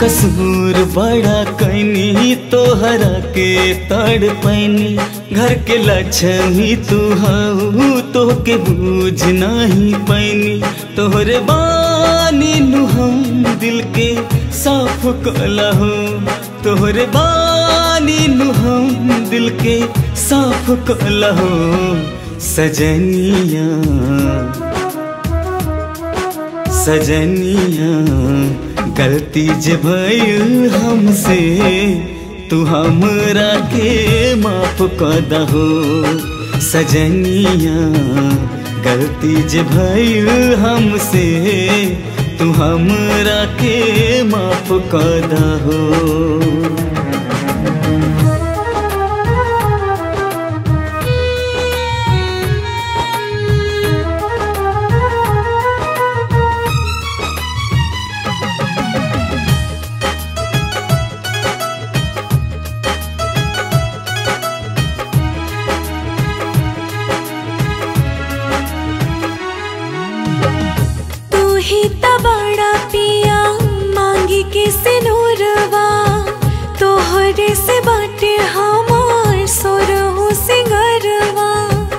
कसूर बड़ा कैनी तोहरा के तड़ पैनी। घर के लक्ष्मी तू हऊ तो के बूझ नहीं पैनी। तोहरे बानी नु हम दिल के साफ कलहो। तोहरे बानी नु हम दिल के साफ कलहो। सजनिया सजनिया गलती जे भइल हमसे तू हमरा के माफ कर दहो। सजनिया गलती जे भइल हमसे तू हमरा के माफ कर दहो। ही बड़ा पिया मांगी के सिनुरवा। तोहरे से बाटे हमार सोरहु सिंगरवा।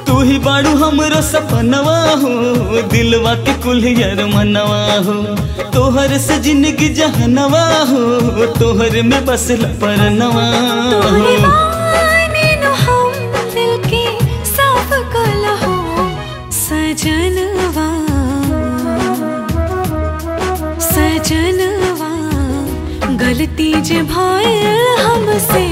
तू ही बाड़ू हमरो सपनवा हो दिलवा के कुल्हियर मनवा हो। तोहर से जिंदगी जहनवा हो तोहर में बसल परनवा हो। हम दिल के साफ कलहो। सजनवा सजनवा गलती जे भइल हमसे